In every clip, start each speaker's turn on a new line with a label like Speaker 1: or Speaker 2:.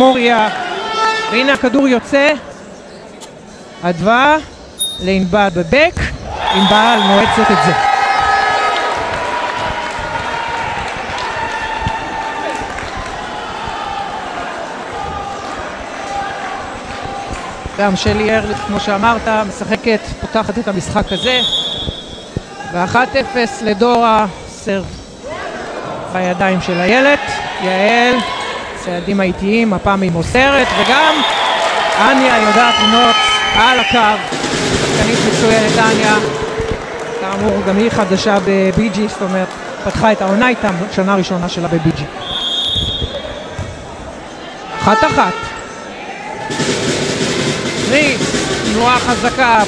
Speaker 1: מוריה, והנה הכדור יוצא, אדווה לענבל בבק, ענבל מועצת את זה. גם שלי ארליך, כמו שאמרת, משחקת, פותחת את המשחק הזה, ו1-0 לדורה, סרב בידיים של איילת, יעל, צעדים האיטיים, הפעם היא מוסרת, וגם אניה יודעת לנוץ על הקו, שחקנית מצוינת אניה, כאמור גם היא חדשה בבי-ג'י, זאת אומרת, פתחה את העונה איתם, שנה ראשונה שלה בבי-ג'י. 1-1. ריס, תנועה חזקה,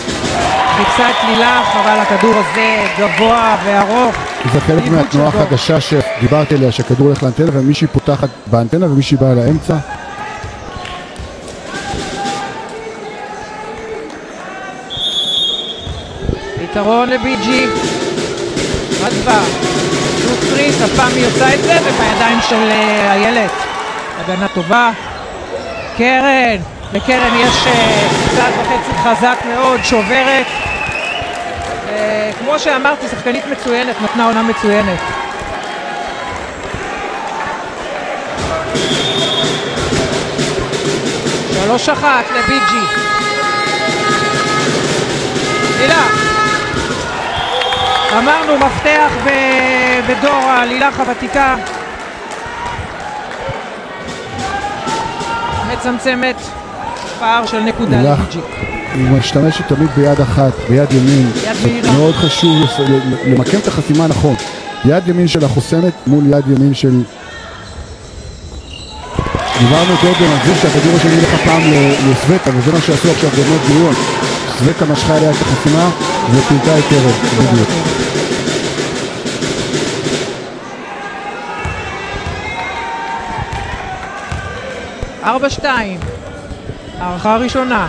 Speaker 1: חיפשה את לילך, אבל הכדור הזה גבוה וארוך.
Speaker 2: זה חלק מהתנועה החדשה שדיברתי עליה, שהכדור הולך לאנטנה ומישהי פותחת באנטנה ומישהי באה לאמצע.
Speaker 1: יתרון לבי-ג'י, אדווה, שוב ריס, הפעם היא עושה את זה, ובידיים של איילת. הגנה טובה. קרן, לקרן יש קצת וחצי חזק מאוד, שוברת. כמו שאמרתי, שחקנית מצוינת, נתנה עונה מצוינת. שלוש אחת לבי-ג'י. לילך. אמרנו מפתח בדורה, לילך הוותיקה. מצמצמת פער של נקודה לבי-ג'י.
Speaker 2: היא משתמשת תמיד ביד אחת, ביד ימין. מאוד חשוב למקם את החסימה נכון. יד ימין שלה חוסמת מול יד ימין של... דיברנו קודם על זה שהכדור שלי ילך הפעם לסווטה, וזה מה שעשו עכשיו בנות גיון. סווטה משכה אליה את החסימה ופינתה את ערב בדיוק.
Speaker 1: 4-2, הערכה ראשונה,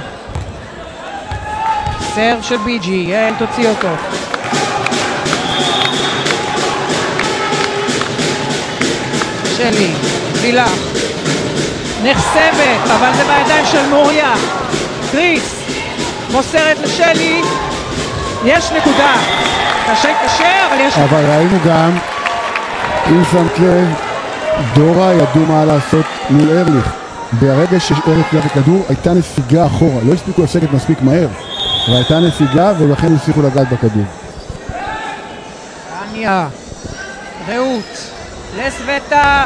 Speaker 1: סר של בי-ג'י, יעל תוציא אותו. שלי, לילך, נחסמת, אבל זה בידיים של מוריה. קריס, מוסרת לשלי, יש נקודה. קשה, אבל יש...
Speaker 2: אבל ראינו גם, אם שמת לב, דורה ידעו מה לעשות מול ארליך. ברגע שארליך לקח הכדור, הייתה נסיגה אחורה. לא הספיקו לסגת מספיק מהר, אבל הייתה נסיגה ולכן הצליחו לגעת בכדור.
Speaker 1: אניה, רעות, לסווטה,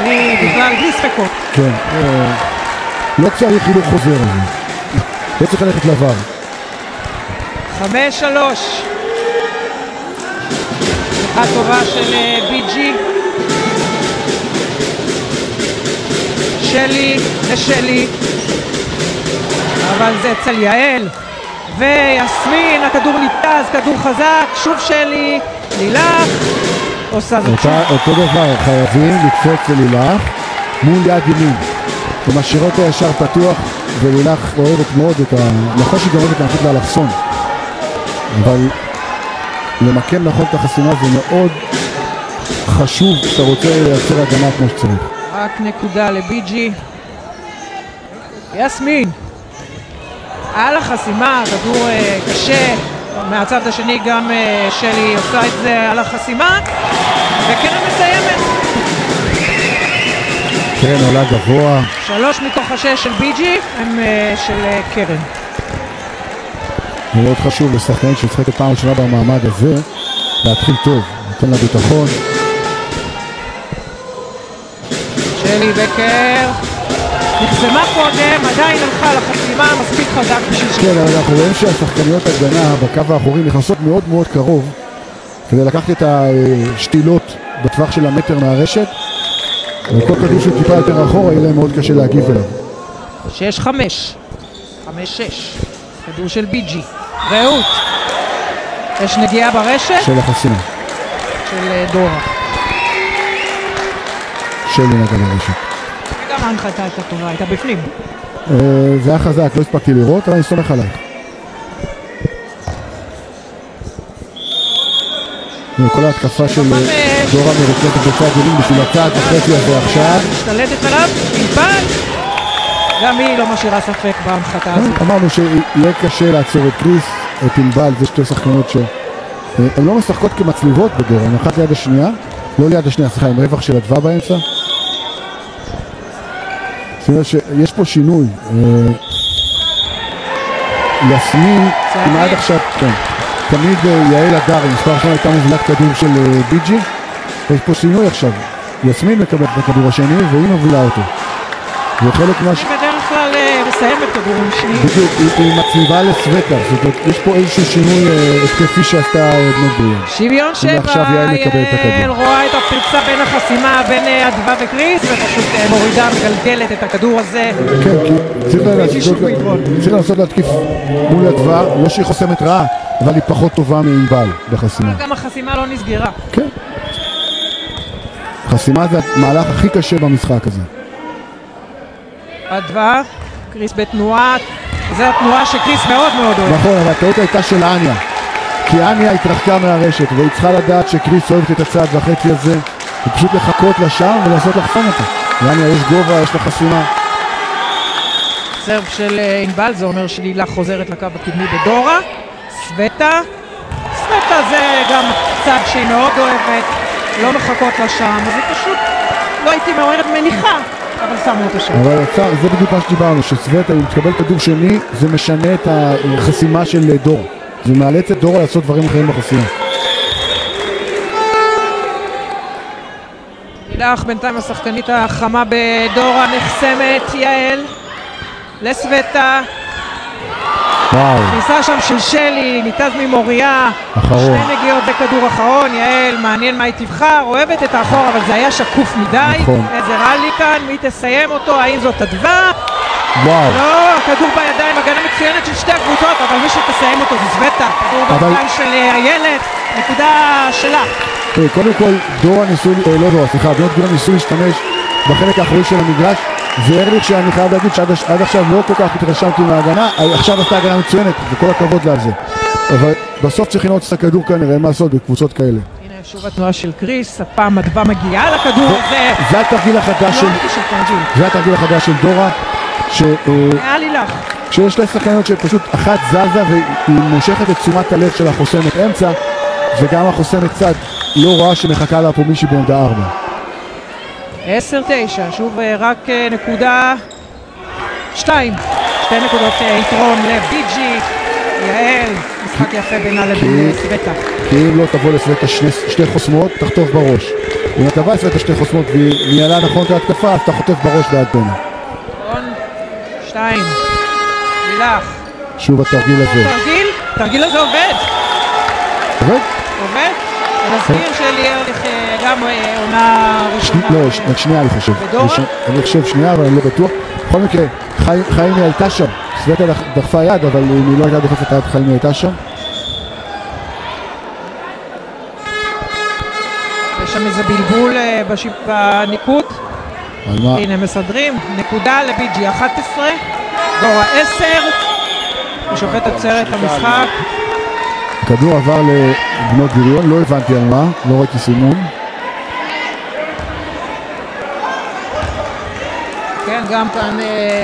Speaker 1: בכלל בלי ספקות. כן,
Speaker 2: לא צריך חילוק חוזר על זה. לא צריך ללכת לבר.
Speaker 1: 5-3. שיחה טובה של בי-ג'י. שלי לשלי. אבל זה אצל יעל. ויסמין, הכדור ניתז, כדור חזק. שוב שלי, לילך. עושה זאת שוב.
Speaker 2: אותו דבר, חייבים לקפוץ ללילך מול יד ימין. ומשאירות הישר פתוח, ולילך אוהבת מאוד את ה... נכון שהיא גם אוהבת להנחית לאלכסון. אבל למקם נכון את החסימה זה מאוד חשוב כשאתה רוצה לייצר הגנה כמו שצריך.
Speaker 1: רק נקודה לבי-ג'י. יסמין על החסימה, כדור קשה. מהצד השני גם שלי עושה את זה על החסימה, וקרן מסיימת.
Speaker 2: קרן עולה גבוה. 3
Speaker 1: מתוך 6 של בי-ג'י הם של קרן.
Speaker 2: מאוד חשוב לשחקנית שמשחקת פעם ראשונה במעמד הזה להתחיל טוב, נותן לה ביטחון.
Speaker 1: שלי בקר נחסמה קודם, עדיין הלכה לחסימה מספיק חזק בשביל
Speaker 2: כן, אבל אנחנו רואים שהשחקניות הגנה בקו האחורי נכנסות מאוד מאוד קרוב כדי לקחת את השתילות בטווח של המטר מהרשת, וכל כדור של טיפה יותר אחורה יהיה להם מאוד קשה להגיב אליו.
Speaker 1: 6-5 5-6 כדור של בי-ג'י. רעות, יש נגיעה ברשת
Speaker 2: של החסימה
Speaker 1: של דורה.
Speaker 2: שלי נגע ברשת.
Speaker 1: גם ההנחתה הייתה טובה, הייתה בפנים.
Speaker 2: זה היה חזק, לא הספקתי לראות, אבל אני סומך עליי. כל ההתקפה של... דורה מרוצת בצד ימין בשביל הצעד וחצי הזה עכשיו.
Speaker 1: משתלטת עליו, ענבל. גם היא לא משאירה ספק בהנחתה הזאת.
Speaker 2: אמרנו שיהיה קשה לעצור את קריס, את ענבל, זה שתי שחקנות שהן לא משחקות כמצליבות בדורה, הן אחת ליד השנייה, לא ליד השנייה, סליחה, עם רווח של אדווה באמצע. זאת אומרת שיש פה שינוי. יסמין, אם עד עכשיו, כן, תמיד יעל הדר, מספר שם הייתה מובילת כדור של ביג'י, יש פה שינוי עכשיו. יסמין מקבלת את הכדור השני והיא מובילה אותו. זה חלק מה
Speaker 1: בדרך כלל מסיים את כדורים שני.
Speaker 2: בדיוק, היא מצליבה לסווטה, זאת אומרת, יש פה איזשהו שינוי התקפי שעשתה בנות בריאון.
Speaker 1: שוויון 7, יעל רואה את הפריצה בין החסימה, בין אדווה וקריס, ופשוט מורידה מגלגלת את הכדור הזה.
Speaker 2: כן, כי צריך לנסות להתקיף מול אדווה, לא שהיא חוסמת רעה, אבל היא פחות טובה מענבל בחסימה.
Speaker 1: גם החסימה לא נסגרה.
Speaker 2: כן. חסימה זה המהלך הכי קשה במשחק הזה.
Speaker 1: אדווה, קריס בתנועה, זו התנועה שקריס מאוד מאוד אוהב.
Speaker 2: נכון, אבל הטעות הייתה של אניה, כי אניה התרחקה מהרשת והיא צריכה לדעת שקריס אוהבת את הצעד וחצי הזה ופשוט לחכות לשם ולנסות לחסום אותה. לאניה יש גובה, יש לה חסימה.
Speaker 1: סרב של ענבל, זה אומר שלילה חוזרת לקו הקדמי בדורה. סווטה זה גם צעד שהיא מאוד אוהבת, לא מחכות לשם, אז היא פשוט לא הייתי מעוררת מניחה, אבל שמו אותה שם.
Speaker 2: אבל זה בדיוק מה שדיברנו, שסווטה, אם תקבל כדור שני, זה משנה את החסימה של דורה. זה מאלץ את דורה לעשות דברים אחרים בחסימה.
Speaker 1: לילך בינתיים השחקנית החמה בדורה נחסמת, יעל לסווטה. כניסה שם של שלי, ניתז ממוריה,
Speaker 2: אחרון.
Speaker 1: שתי נגיעות בכדור אחרון, יעל, מעניין מה היא תבחר, אוהבת את האחור, אבל זה היה שקוף מדי.
Speaker 2: נכון.
Speaker 1: איזה רלי כאן, מי תסיים אותו, האם זאת אדווה?
Speaker 2: וואו.
Speaker 1: לא, הכדור בידיים, הגנה מצוינת של שתי הקבוצות, אבל מי שתסיים אותו זה סווטה, כדור בידיים של איילת, נקודה שלה.
Speaker 2: קודם כל, דורה ניסו, לא דורה, סליחה, בנות גדולה ניסו להשתמש בחלק האחורי של המגרש, וארליך שאני חייב להגיד שעד עכשיו לא כל כך התרשמתי מההגנה, עכשיו עשתה הגנה מצוינת, וכל הכבוד לה על זה. אבל בסוף צריכים לראות את הכדור כנראה, מה לעשות בקבוצות כאלה.
Speaker 1: הנה שוב התנועה של קריס, הפעם אדווה מגיעה לכדור הזה.
Speaker 2: זה התרגיל החדש של דורה,
Speaker 1: היה לי לך.
Speaker 2: שיש לה שחקניות שפשוט אחת זזה והיא מושכת את תשומת הלב של החוסמת אמצע, וגם החוסמת צד לא רואה שמחכה לה פה מישהי בעמדה 4.
Speaker 1: 10-9, שוב רק נקודה 2, שתי נקודות יתרון לביג'י, יעל, משחק יפה בינה לבין סווטה. כי
Speaker 2: אם לא תבוא לסווטה שתי חוסמות, תחטוף בראש. אם אתה בא לסווטה שתי חוסמות והיא ניהלה נכון את ההתקפה, אז אתה חוטף בראש בעד פנה.
Speaker 1: 2, לילך.
Speaker 2: שוב התרגיל הזה.
Speaker 1: תרגיל הזה עובד.
Speaker 2: עובד?
Speaker 1: עובד? המזכיר שלי גם עונה ראשונה.
Speaker 2: לא, שנייה אני חושב. אני חושב שנייה, אבל אני לא בטוח. בכל מקרה, חיימי הייתה שם. סווטה דחפה יד, אבל אם היא לא הייתה דוחפת יד, חיימי הייתה שם.
Speaker 1: יש שם איזה בלבול בניקוד. הנה מסדרים. נקודה לביג'י 11, דורה 10. השופט עצר את המשחק.
Speaker 2: הכדור עבר לבנות בריאון, לא הבנתי על מה, לא ראיתי סימון.
Speaker 1: כן, גם כאן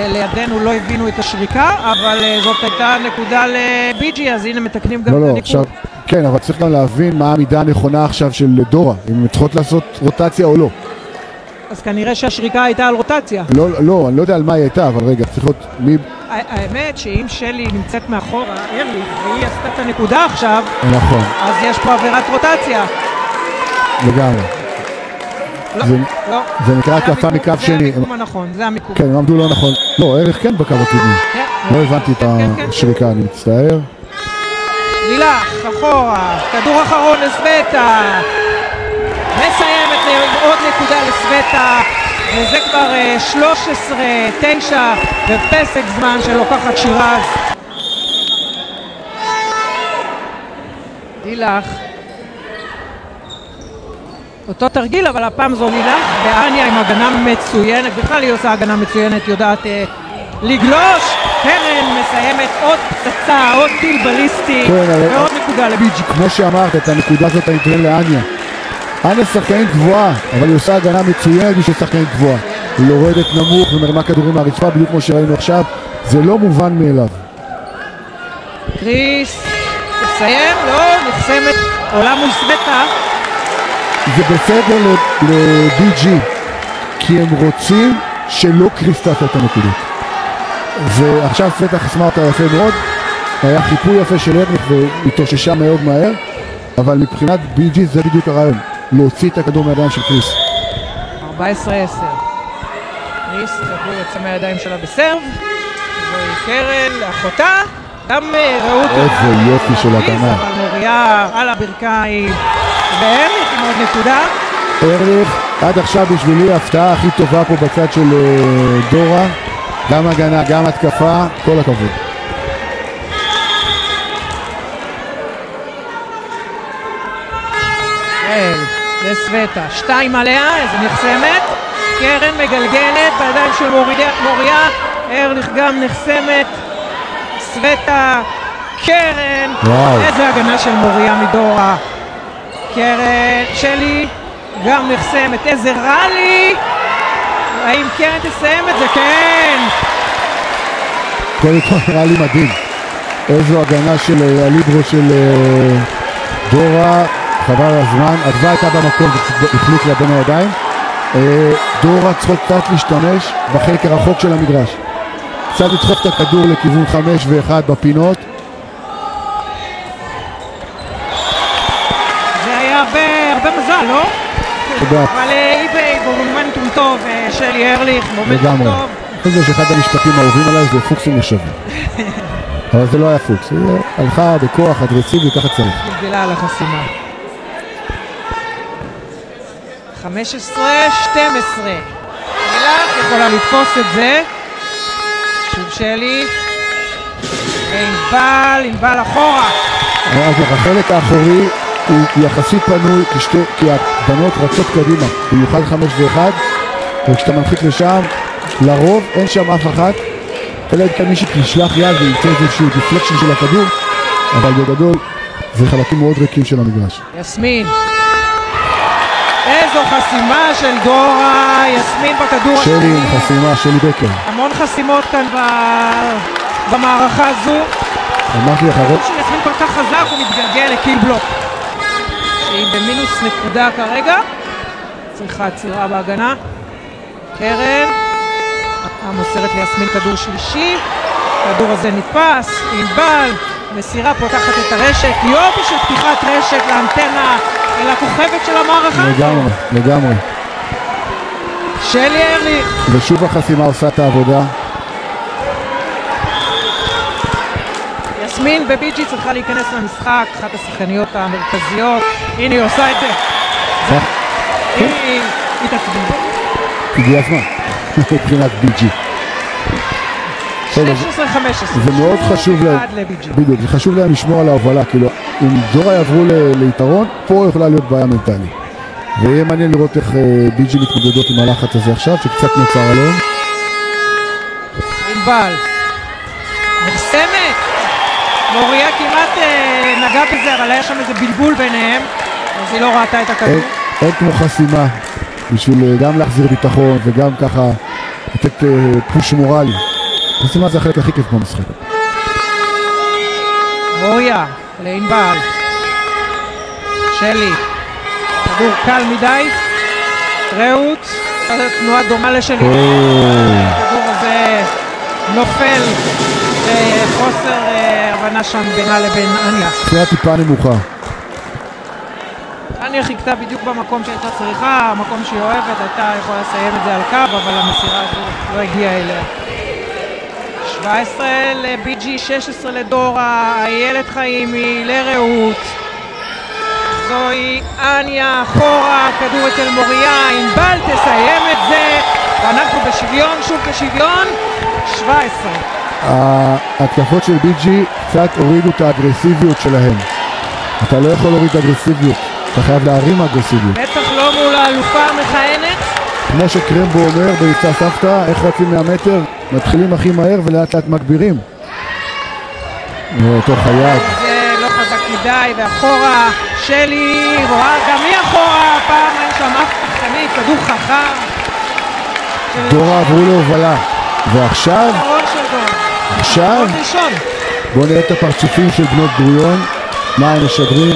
Speaker 1: לידינו לא הבינו את השריקה, אבל זאת הייתה נקודה לביג'י, אז הנה מתקנים גם את הניקוד.
Speaker 2: עכשיו, כן, אבל צריך גם להבין מה העמידה הנכונה עכשיו של דורה, אם הם צריכות לעשות רוטציה או לא.
Speaker 1: אז כנראה שהשריקה הייתה על רוטציה.
Speaker 2: לא, אני לא יודע על מה היא הייתה, אבל רגע, צריך להיות מי...
Speaker 1: האמת שאם שלי נמצאת מאחורה, ארליך, והיא עשתה את הנקודה עכשיו,
Speaker 2: נכון.
Speaker 1: אז יש פה עבירת רוטציה.
Speaker 2: לגמרי.
Speaker 1: לא.
Speaker 2: זה נקרא התקפה מקו שני.
Speaker 1: זה המיקום הנכון, זה המיקום.
Speaker 2: כן, הם עמדו לא נכון. לא, ארליך כן בקו הקדמי. לא הבנתי את השריקה, אני מצטער.
Speaker 1: לילך, אחורה, כדור אחרון לסווטה. מסיימת עוד נקודה לסווטה. וזה כבר 13-9 בפסק זמן שלוקחת שירז. לילך. אותו תרגיל, אבל הפעם זו לילך. ואניה עם הגנה מצוינת, בכלל היא עושה הגנה מצוינת, יודעת לגלוש. קרן מסיימת עוד פצצה, עוד טיל בליסטי, ועוד נקודה לביג'י.
Speaker 2: כמו שאמרת, את הנקודה הזאת אני אתן לאניה. אנה שחקנית גבוהה, אבל היא עושה הגנה מצוינת בשביל שחקנית גבוהה. היא יורדת נמוך ומרמה כדורים מהרצפה, בדיוק כמו שראינו עכשיו. זה לא מובן מאליו.
Speaker 1: קריס, תסיים, לא, נחסמת, עולה מול סווטה.
Speaker 2: זה בסדר ל-BG, כי הם רוצים שלא קריס תעשה את הנקודות. ועכשיו סווטה חסמה אותה יפה מאוד, היה חיפוי יפה של ארליך והתאוששה מאוד מהר, אבל מבחינת BG זה בדיוק הרעיון, להוציא את הכדור מהידיים של קריס.
Speaker 1: 14-10. קריס, כדור יצא מהידיים שלה בסרב, זוהי קרן לאחותה, גם רעות.
Speaker 2: איזה יופי של הגנה.
Speaker 1: אבל מוריה על הברכיים, וארליך עם עוד נקודה.
Speaker 2: ארליך, עד עכשיו בשבילי ההפתעה הכי טובה פה בצד של דורה, גם הגנה, גם התקפה, כל הכבוד.
Speaker 1: לסווטה, 2 עליה, איזה נחסמת, קרן מגלגלת בידיים של מוריה, ארליך גם נחסמת, סווטה, קרן, איזה הגנה של מוריה מדורה, קרן, שלי, גם נחסמת, איזה רלי, האם קרן תסיים את זה? כן!
Speaker 2: קודם כל נראה לי מדהים, איזו הגנה של הליברו של דורה, חבל הזמן, הדווה הייתה במקום והחליק לה בין הידיים. דורה צריכות קצת להשתמש בחלק הרחוק של המגרש, קצת לדחוף את הכדור לכיוון 5 ו1 בפינות.
Speaker 1: זה היה הרבה מזל, לא?
Speaker 2: תודה.
Speaker 1: אבל היא במומנטום טוב, שלי ארליך, מומנטום טוב.
Speaker 2: אני חושב שאחד המשפטים האהובים עליי זה פוקסים לשווה. אבל זה לא היה פוקס, היא הלכה בכוח אגרסיבי, ככה צריך.
Speaker 1: גלגלה על החסימה. 15-12. לילך יכולה לתפוס את זה. שוב שלי. וענבל אחורה.
Speaker 2: אז החלק האחורי הוא יחסית פנוי, כי הבנות רצות קדימה, במיוחד 5 ו1, וכשאתה מנחית לשם, לרוב אין שם אף אחת, אלא אם כן מישהו תשלח יד וימצא איזשהו דיפלקשן של הכדור, אבל בגדול זה חלקים מאוד ריקים של המגרש.
Speaker 1: יסמין, איזו חסימה של דורה, יסמין בכדור השני.
Speaker 2: שלי עם חסימה, שלי בקר.
Speaker 1: המון חסימות כאן במערכה הזו.
Speaker 2: אמרתי לך,
Speaker 1: יסמין כל כך חזק, הוא מתגלגל לקיל בלוק. שהיא במינוס נקודה כרגע. צריכה עצירה בהגנה. קרן. המוסרת ליסמין כדור שלישי. הכדור הזה נתפס. ענבל. מסירה פותחת את הרשת. יופי של פתיחת רשת לאנטנה אל הכוכבת של המערכה.
Speaker 2: לגמרי.
Speaker 1: שלי ארליך.
Speaker 2: ושוב החסימה עושה את העבודה.
Speaker 1: יסמין בביג'י צריכה להיכנס למשחק, אחת השחקניות המרכזיות. הנה היא עושה את זה. היא תצביע.
Speaker 2: הגיע הזמן, מבחינת ביג'י.
Speaker 1: 16-15.
Speaker 2: זה מאוד חשוב להם, בדיוק, זה חשוב להם לשמור על ההובלה, כאילו אם דורה יעברו ליתרון, פה יכולה להיות בעיה מנטלית. ויהיה מעניין לראות איך ביג'י מתמודדות עם הלחץ הזה עכשיו, שקצת נוצר עליהם.
Speaker 1: ענבל. נחסמת. מוריה כמעט נגע בזה, אבל היה שם איזה בלבול ביניהם, אז היא לא ראתה את הכדור.
Speaker 2: אין כמו חסימה, בשביל גם להחזיר ביטחון וגם ככה לתת פוש מורלי. חסימה זה החלק הכי כיף במשחק.
Speaker 1: מוריה, לענבל. שלי. כדור קל מדי. רעות. תנועה דומה לשלי. הכדור הזה נופל. חוסר הבנה שם בינה לבין אניה.
Speaker 2: זה טיפה נמוכה.
Speaker 1: אניה חיכתה בדיוק במקום שהייתה צריכה, המקום שהיא אוהבת, הייתה יכולה לסיים את זה על קו, אבל המסירה הזו לא הגיעה אליה. 17 לביג'י, 16 לדורה, איילת חיימי, לרעות. זוהי אניה אחורה, כדור אצל מוריה, ענבל תסיים את זה, ואנחנו בשוויון, שוב בשוויון, 17.
Speaker 2: ההתקפות של ביג'י קצת הורידו את האגרסיביות שלהם. אתה לא יכול להוריד אגרסיביות, אתה חייב להרים אגרסיביות.
Speaker 1: בטח לא מול האלופה המכהנת.
Speaker 2: כמו שקרמבו אומר ביצע סבתא, איך רצים 100 מטר, מתחילים הכי מהר ולאט לאט מגבירים. תוך היד.
Speaker 1: זה לא חזק מדי, ואחורה שלי, רואה גם היא אחורה, הפעם אין שם אף פחתנית, כדור חכם.
Speaker 2: דורה עברו להובלה, ועכשיו, בואו נראה את הפרצופים של בנות בריון, מה הם משדרים,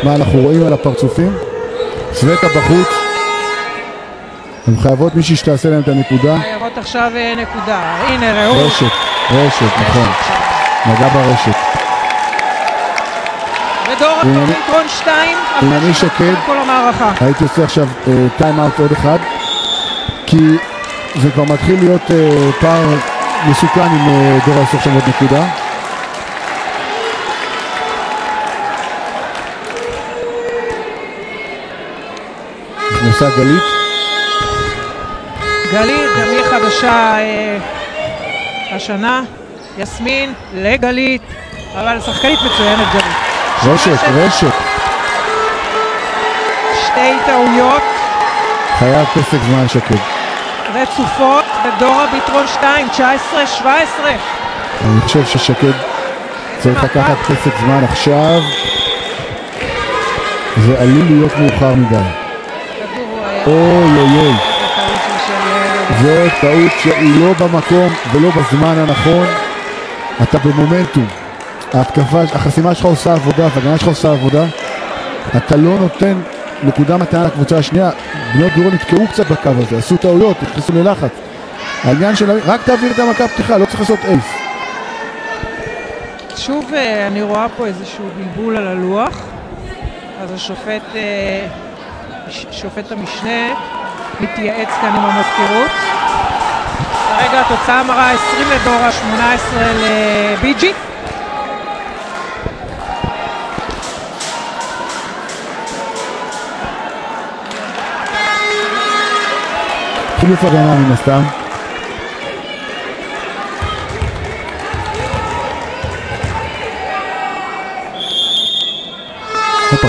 Speaker 2: מה אנחנו רואים על הפרצופים. סווטה בחוץ, הן חייבות מישהי שתעשה להם את הנקודה.
Speaker 1: חייבות עכשיו נקודה, הנה ראו.
Speaker 2: רשת, נכון, נגע ברשת.
Speaker 1: ודורה פינטרון 2,
Speaker 2: אם אני שקד,
Speaker 1: כל המערכה.
Speaker 2: הייתי עושה עכשיו טיים אאוט עוד אחד, כי זה כבר מתחיל להיות פער מסוכן אם דורה עושה עכשיו עוד נקודה. נכנסה גלית.
Speaker 1: גלית, גם היא חדשה השנה. יסמין לגלית, אבל שחקנית מצוינת גלית.
Speaker 2: רשת.
Speaker 1: שתי טעויות.
Speaker 2: חייב פסק זמן שקד.
Speaker 1: רצופות, ודורה ביטרון 2, 19-17.
Speaker 2: אני חושב ששקד צריך לקחת פסק זמן עכשיו. זה עלול להיות מאוחר מדי. אוי. זו טעות שהיא לא במקום ולא בזמן הנכון. אתה במומנטום. החסימה שלך עושה עבודה, והגנה שלך עושה עבודה. אתה לא נותן נקודה מתנה לקבוצה השנייה. בנות בריון נתקעו קצת בקו הזה, עשו טעויות, נכנסו ללחץ. העניין של רק תעביר את המכה פתיחה, לא צריך לעשות אייס.
Speaker 1: שוב אני רואה פה איזשהו בלבול על הלוח. אז שופט המשנה מתייעץ כאן עם המזכירות. כרגע התוצאה מראה 20 לדורה, 18 לביג'י.
Speaker 2: חילוף הגנה מן הסתם.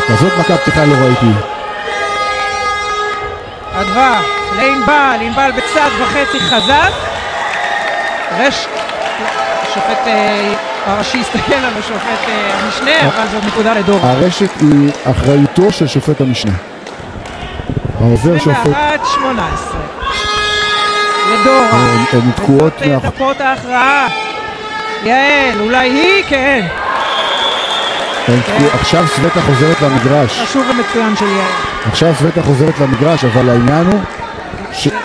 Speaker 2: כזאת מכה פתיחה לא ראיתי.
Speaker 1: אדווה, לענבל בצד וחצי חזק. השופט הראשי הסתכל על השופט המשנה, אבל זאת נקודה לדורה.
Speaker 2: הרשת היא אחריותו של שופט המשנה. העוזר שופט.
Speaker 1: 21-18. לדורה.
Speaker 2: הן תקועות
Speaker 1: דקות ההכרעה. יעל, אולי היא? כן.
Speaker 2: עכשיו סווטה חוזרת למגרש.
Speaker 1: חשוב ומצוין של יעל.
Speaker 2: עכשיו סווטה חוזרת למגרש, אבל העניין הוא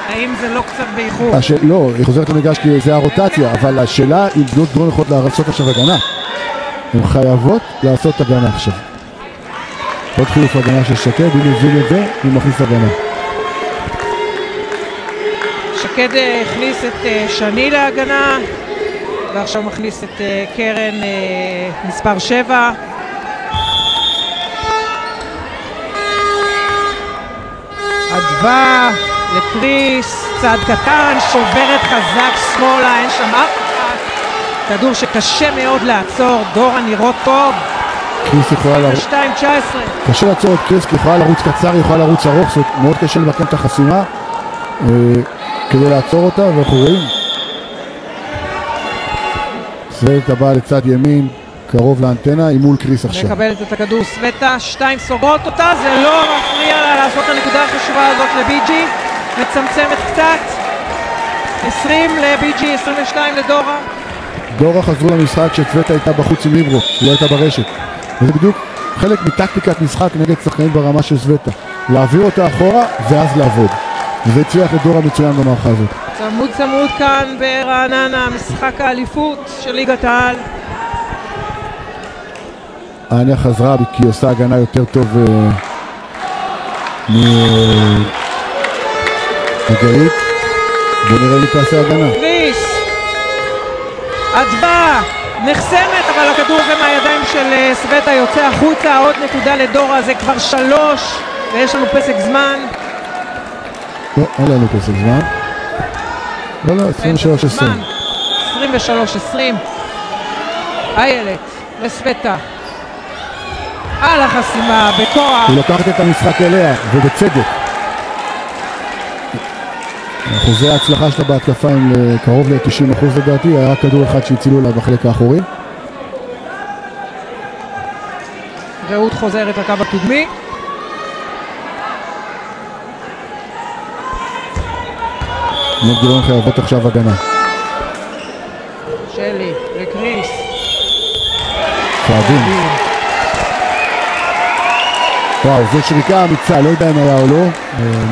Speaker 1: האם זה לא קצת באיחור?
Speaker 2: לא, היא חוזרת למגרש כי זה הרוטציה, אבל השאלה אם בנות בריון יכולות לעשות עכשיו הגנה. הן חייבות לעשות הגנה עכשיו. עוד חילוף הגנה של שקד, היא מוביל את זה, היא מכניס הגנה.
Speaker 1: שקד הכניס את שני להגנה, ועכשיו מכניס את קרן מספר 7. אדווה לקריס, צעד קטן, שוברת חזק שמאלה, אין שם אף אחד. כדור שקשה מאוד לעצור, דורה נראות טוב.
Speaker 2: קריס יכולה לרוץ.
Speaker 1: 2-19.
Speaker 2: קשה לעצור את קריס, כי יכולה לרוץ קצר, יכולה לרוץ ארוך, זאת אומרת מאוד קשה למקם את החסימה כדי לעצור אותה, ואנחנו רואים. סווטה באה לצד ימין, קרוב לאנטנה, היא מול קריס עכשיו.
Speaker 1: מקבלת את הכדור סווטה, 2 סוגרות אותה, זה לא מפריע לה לעשות את הנקודה החשובה הזאת לביג'י, מצמצמת קצת, 20 לביג'י, 22 לדורה.
Speaker 2: דורה חזרו למשחק שסווטה הייתה בחוץ עם ליברו, היא לא הייתה ברשת. וזה בדיוק חלק מטקטיקת משחק נגד שחקנים ברמה של סווטה. להעביר אותה אחורה ואז לעבוד. וזה הצליח לדורה מצוין במערכה הזאת.
Speaker 1: צמוד כאן ברעננה, משחק האליפות של ליגת העל.
Speaker 2: העניה חזרה כי היא עושה הגנה יותר טוב מגלית. בוא נראה אם היא תעשה הגנה.
Speaker 1: קריס, אדווה, נחסמת, אבל הכדור מהידיים של סווטה יוצא החוצה. עוד נקודה לדורה, זה כבר 3 ויש לנו פסק זמן.
Speaker 2: לא, אין לנו פסק זמן. לא, 23-20.
Speaker 1: 23-20. איילת לסווטה על החסימה בכוח.
Speaker 2: היא לוקחת את המשחק אליה, ובצדק. אחוזי ההצלחה שלה בהתקפה הם קרוב ל-90% לדעתי, היה רק כדור אחד שהצילו לה בחלק האחורי.
Speaker 1: רעות חוזרת לקו הקדמי.
Speaker 2: בנות גוריון חייבות עכשיו הגנה.
Speaker 1: שלי לקריס.
Speaker 2: צעדים. וואו, זו שריקה אמיצה, לא יודע אם היה או לא,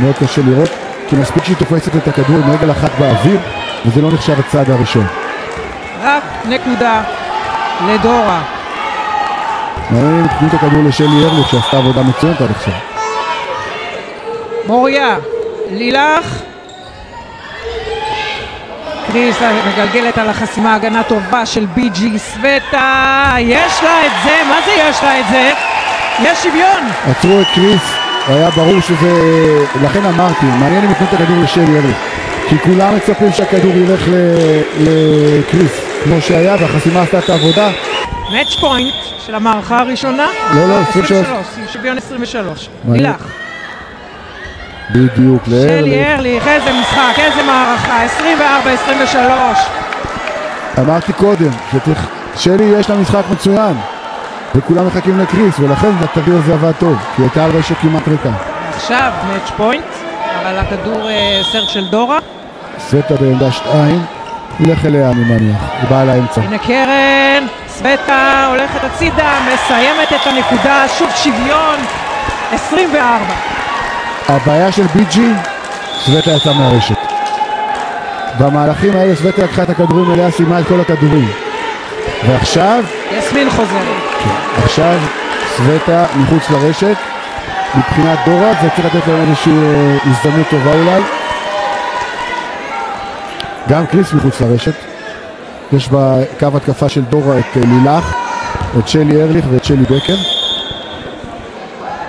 Speaker 2: מאוד קשה לראות, כי מספיק שהיא תופסת את הכדור עם רגל אחת באוויר, וזה לא נחשב הצעד הראשון.
Speaker 1: רק נקודה לדורה.
Speaker 2: מעניין אם תתנו את הכדור לשלי ארליך שעשתה עבודה מצוינת עד עכשיו.
Speaker 1: מוריה, לילך. קריס מגלגלת על החסימה, הגנה טובה של בי.ג'י סווטה. יש לה את זה, מה זה יש לה את זה? יש שוויון.
Speaker 2: עצרו את קריס, היה ברור שזה, לכן אמרתי, מעניין אם יתנו את הכדור לשלי ארליך, כי כולם מצפים שהכדור ילך לקריס כמו שהיה, והחסימה עשתה את העבודה.
Speaker 1: מאץ' פוינט של המערכה הראשונה.
Speaker 2: לא, 23.
Speaker 1: שוויון 23. לילך.
Speaker 2: בדיוק,
Speaker 1: שלי ארליך, איזה משחק, איזה מערכה, 24-23.
Speaker 2: אמרתי קודם, שלי יש לה משחק מצוין, וכולם מחכים לקריס, ולכן התרגיל הזה עבד טוב, כי הייתה על רשת כמעט ריקה.
Speaker 1: עכשיו מאץ' פוינט, אבל הכדור סרט של דורה.
Speaker 2: סווטה בעמדה 2, ילך אליה אני מניח, היא באה לאמצע.
Speaker 1: הנה קרן, סווטה הולכת הצידה, מסיימת את הנקודה, שוב שוויון, 24.
Speaker 2: הבעיה של בי.ג'י, סווטה יצאה מהרשת. במהלכים האלה סווטה לקחה את הכדורים אליה, סיימה את כל הכדורים. ועכשיו...
Speaker 1: יסמין חוזרת.
Speaker 2: עכשיו סווטה מחוץ לרשת, מבחינת דורה, זה צריך לתת להם איזושהי הזדמנות טובה אולי. גם קריס מחוץ לרשת. יש בקו התקפה של דורה את לילך, את שלי ארליך ואת שלי בקר.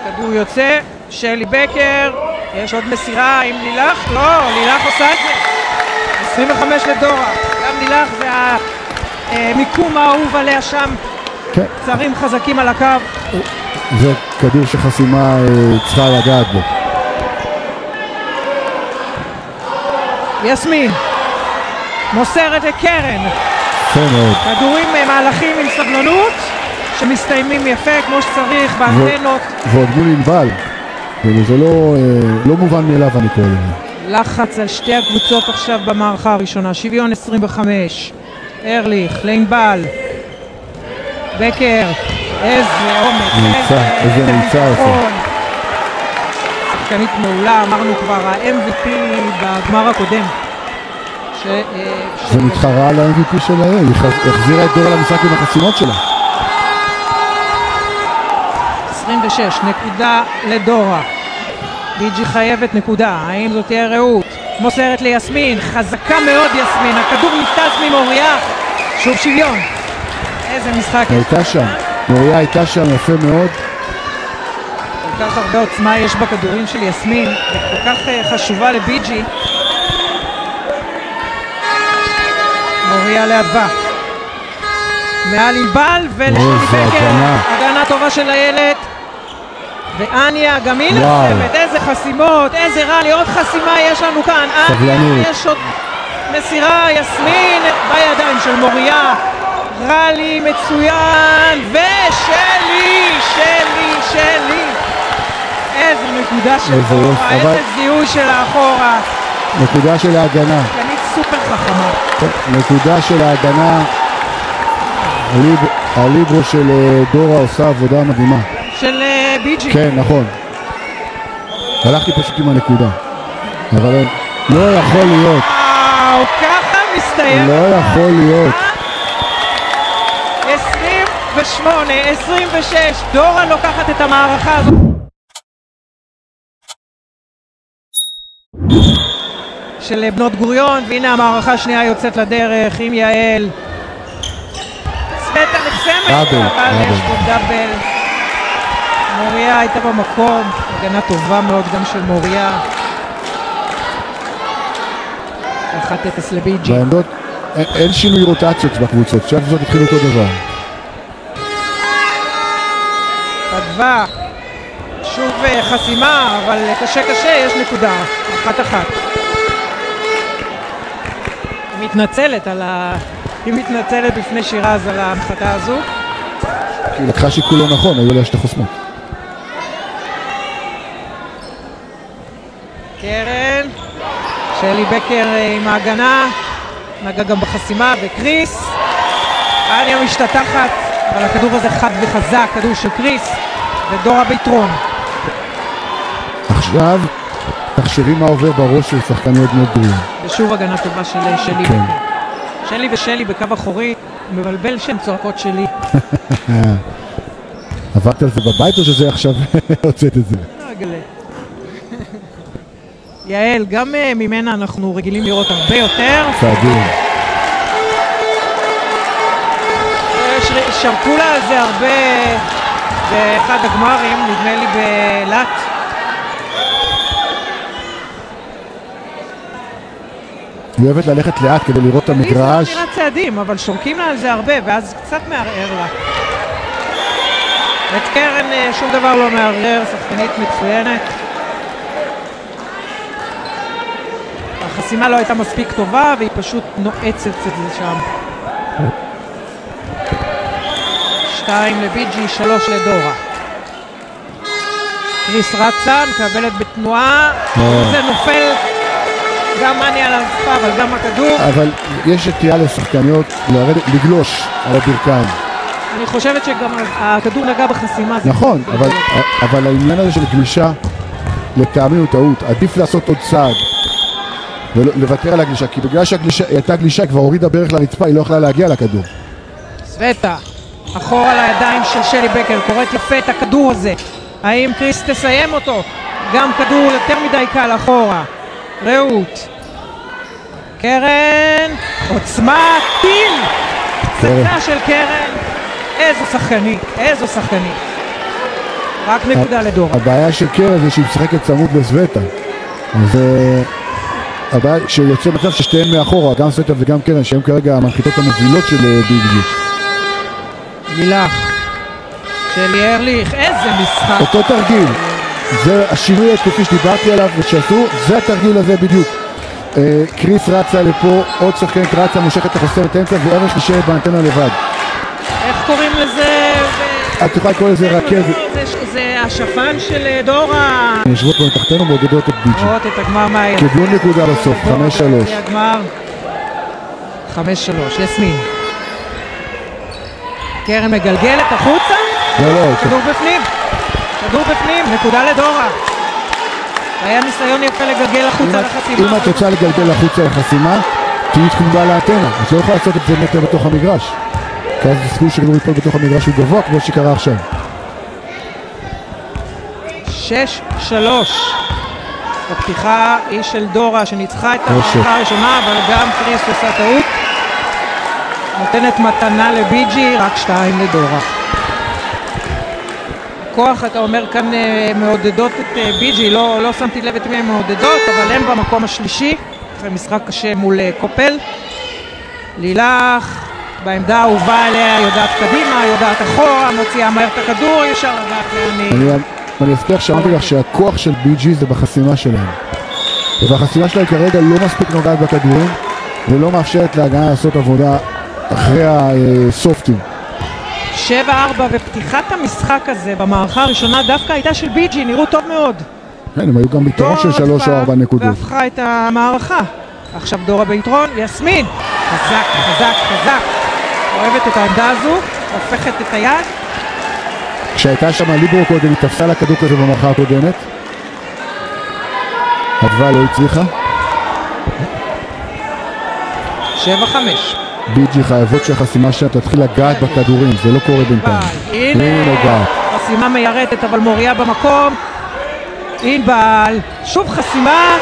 Speaker 1: הכדור יוצא, שלי בקר, יש עוד מסירה עם לילך? לא, לילך עושה את זה. 25 לדורה, גם לילך זה המיקום האהוב עליה שם.
Speaker 2: כן.
Speaker 1: קצרים חזקים על הקו.
Speaker 2: זה כדור שחסימה צריכה לגעת בו.
Speaker 1: יסמין מוסרת לקרן.
Speaker 2: כן מאוד.
Speaker 1: כדורים מהלכים עם סבלנות שמסתיימים יפה כמו שצריך באנטנות.
Speaker 2: ועוד מול ענבל, וזה לא מובן מאליו אני קורא לזה.
Speaker 1: לחץ על שתי הקבוצות עכשיו במערכה הראשונה, שוויון 25. ארליך לענבל, בקר, איזה עומק,
Speaker 2: איזה נמצא עושה.
Speaker 1: שחקנית מעולה, אמרנו כבר ה-MVP בגמר הקודם.
Speaker 2: זה מתחרה על ה-MVP שלהם, היא החזירה את דורה למשחק עם החסימות שלה.
Speaker 1: 26, נקודה לדורה. בי.ג'י חייבת נקודה, האם זאת תהיה רעות? מוסרת ליסמין, חזקה מאוד יסמין, הכדור ניתז ממוריה, שוב שוויון. איזה משחק.
Speaker 2: הייתה שם, מוריה הייתה שם יפה מאוד.
Speaker 1: כל כך הרבה עוצמה יש בכדורים של יסמין, וכל כך חשובה לבי.ג'י. מוריה לאדווה. מעל ענבל ולשלי בקר, הגנה טובה של הילד. ואניה, גם היא נחשבת, איזה חסימות, איזה רלי, עוד חסימה יש לנו כאן. אניה, יש עוד מסירה, יסמין בידיים של מוריה. רלי מצוין, ושלי, שלי. איזה נקודה של אחורה, איזה זיהוי של האחורה.
Speaker 2: נקודה של ההגנה.
Speaker 1: סגנית סופר חכמה.
Speaker 2: נקודה של ההגנה. הליברו של דורה עושה עבודה מדהימה.
Speaker 1: של בי.ג'י.
Speaker 2: כן, נכון. הלכתי פשוט עם הנקודה. אבל לא יכול להיות.
Speaker 1: וואו, ככה מסתיים.
Speaker 2: לא יכול להיות.
Speaker 1: 28, 26, דורה לוקחת את המערכה הזאת. של בנות גוריון, והנה המערכה השנייה יוצאת לדרך עם יעל. סווטה נחסמת, אבל יש פה דאבל. מוריה הייתה במקום, הגנה טובה מאוד גם של מוריה. 1-0 לבי.ג'י.
Speaker 2: בעמדות אין שינוי רוטציות בקבוצות, עכשיו זאת התחיל אותו דבר.
Speaker 1: אדווה, שוב חסימה, אבל קשה, יש נקודה, 1-1. היא מתנצלת בפני שירז על ההנחתה הזו.
Speaker 2: היא לקחה שיקול לא נכון, היו לה שתי חוסמות.
Speaker 1: קרן, שלי בקר עם ההגנה, נגע גם בחסימה, וקריס. אניה משתתחת, אבל הכדור הזה חד וחזק, כדור של קריס, ודורה ביתרון.
Speaker 2: עכשיו, תחשבי מה עובר בראש של שחקניות מאוד בריאה.
Speaker 1: ושוב הגנה טובה של שלי
Speaker 2: כן.
Speaker 1: בקר. שלי ושלי בקו אחורי, מבלבל שהן צועקות שלי.
Speaker 2: עברת על זה בבית או שזה עכשיו הוצאת את זה?
Speaker 1: לא אגלה. יעל, גם ממנה אנחנו רגילים לראות הרבה יותר.
Speaker 2: צעדים.
Speaker 1: שרקו לה על זה הרבה באחד הגמרים, נדמה לי בלט.
Speaker 2: היא אוהבת ללכת לאט כדי לראות את המגרש.
Speaker 1: זה נראה צעדים, אבל שורקים לה על זה הרבה, ואז קצת מערער לה. את קרן שום דבר לא מערער, שחקנית מצוינת. החסימה לא הייתה מספיק טובה, והיא פשוט נועצת את זה שם. 2 לביג'י, 3 לדורה. קריס רצה, מקבלת בתנועה, זה נופל. גם אני על הרצפה, אבל גם הכדור.
Speaker 2: אבל יש נטייה לשחקניות לגלוש על הברכיים.
Speaker 1: אני חושבת שגם הכדור נגע בחסימה.
Speaker 2: נכון, אבל העניין הזה של גלישה, לטעמי הוא טעות. עדיף לעשות עוד צעד ולוותר על הגלישה, כי בגלל שהיא הייתה גלישה, היא כבר הורידה ברך לרצפה, היא לא יכלה להגיע לכדור.
Speaker 1: סווטה, אחורה לידיים של שלי בקר, קוראת יפה את הכדור הזה. האם קריס תסיים אותו? גם כדור יותר מדי קל אחורה. רעות. קרן, עוצמה, טיל! פצצה של קרן. איזו שחקנית, איזו שחקנית. רק נקודה לדור.
Speaker 2: הבעיה של קרן זה שהיא משחקת צמוד לסווטה. הבעיה שיוצא מצב ששתיהן מאחורה, גם סווטה וגם קרן, שהן כרגע המנחיתות המובילות של ביג'י.
Speaker 1: לילך. שלי ארליך, איזה משחק.
Speaker 2: אותו תרגיל. זה השינוי התקפי שדיברתי עליו ושעשו, זה התרגיל הזה בדיוק. קריס רצה לפה, עוד שחקנית רצה, מושכת החוסמת אמצע, וארש נשארת באנטנה לבד.
Speaker 1: איך קוראים לזה?
Speaker 2: את יכולה לקרוא לזה רכזת.
Speaker 1: זה השפן של דורה.
Speaker 2: יושבות פה מתחתנו מודדות את ביג'י.
Speaker 1: רואות את הגמר מהר.
Speaker 2: קיבלו נקודה בסוף, 5-3.
Speaker 1: 5-3, יסמין. קרן מגלגלת החוצה?
Speaker 2: לא,
Speaker 1: כדור בפנים. כדור בפנים, נקודה לדורה. היה ניסיון יפה לגלגל החוצה לחסימה.
Speaker 2: אם את רוצה לגלגל החוצה לחסימה, תהיי תקובה לאנטנה. את לא יכולה לעשות את זה מטר בתוך המגרש. כי אז הסיכוי שכדור ייפול בתוך המגרש הוא גבוה, כמו שקרה עכשיו.
Speaker 1: 6-3. הפתיחה היא של דורה שניצחה את המערכה הראשונה, אבל גם קריס עושה טעות. נותנת מתנה לביג'י, רק 2 לדורה. כוח, אתה אומר כאן, מעודדות את ביג'י, לא שמתי לב את מי הן מעודדות, אבל הן במקום השלישי, אחרי משחק קשה מול קופל. לילך, בעמדה האהובה עליה, יודעת קדימה, יודעת אחורה, מוציאה מהר את הכדור, ישר לדעת לאן.
Speaker 2: אני אזכיר שאמרתי לך שהכוח של ביג'י זה בחסימה שלהם. ובחסימה שלהם כרגע לא מספיק נוגעת בכדורים, ולא מאפשרת להגנה לעשות עבודה אחרי הסופטים.
Speaker 1: 7-4 ופתיחת המשחק הזה במערכה הראשונה דווקא הייתה של ביג'י, נראו טוב מאוד.
Speaker 2: כן, הם היו גם ביתרון של 3 או 4 נקודות.
Speaker 1: והפכה את המערכה. עכשיו דורה ביתרון, יסמין. חזק, חזק, חזק. אוהבת את העמדה הזו, הופכת את היד.
Speaker 2: כשהייתה שם ליברו קודם, היא תפסה לכדור כזה במערכה הקודמת. הדווה לא הצליחה.
Speaker 1: 7-5.
Speaker 2: ביג'י חייבות שהחסימה שלה תתחיל לגעת בכדורים, זה לא קורה בינתיים.
Speaker 1: הנה
Speaker 2: נוגעת.
Speaker 1: חסימה מיירטת אבל מוריה במקום. ענבל, שוב חסימה.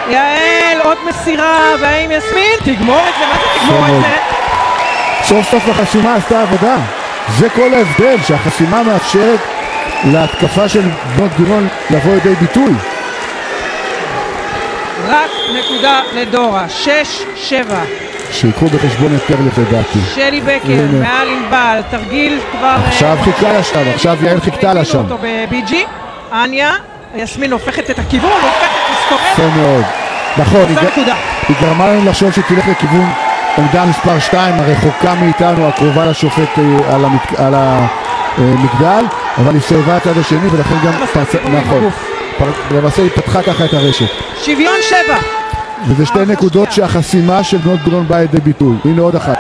Speaker 1: יעל, עוד מסירה, והאם יסמין תגמור את זה? מה זה תגמור את זה?
Speaker 2: סוף סוף החסימה עשתה עבודה. זה כל ההבדל, שהחסימה מאפשרת להתקפה של בנות גרון לבוא לידי ביטוי.
Speaker 1: רק נקודה לדורה, 6-7.
Speaker 2: שיקחו בחשבון יותר לדעתי.
Speaker 1: שלי בקר, מעל ענבל, תרגיל כבר...
Speaker 2: עכשיו חיכה לה שם, עכשיו יעל חיכתה לה שם.
Speaker 1: אותו בביג'י, אניה, יסמין הופכת את הכיוון, הופכת לסתובב.
Speaker 2: יפה מאוד. נכון,
Speaker 1: היא
Speaker 2: גרמה לנו לחשוב שהיא תלך לכיוון עמדה מספר 2, הרחוקה מאיתנו, הקרובה לשופט על המגדל, אבל היא סובבה הצד השני, ולכן גם נכון, למעשה היא פתחה ככה את הרשת.
Speaker 1: שוויון 7.
Speaker 2: וזה שתי נקודות שהחסימה של בנות בריאון באה לידי ביטוי. הנה עוד אחת.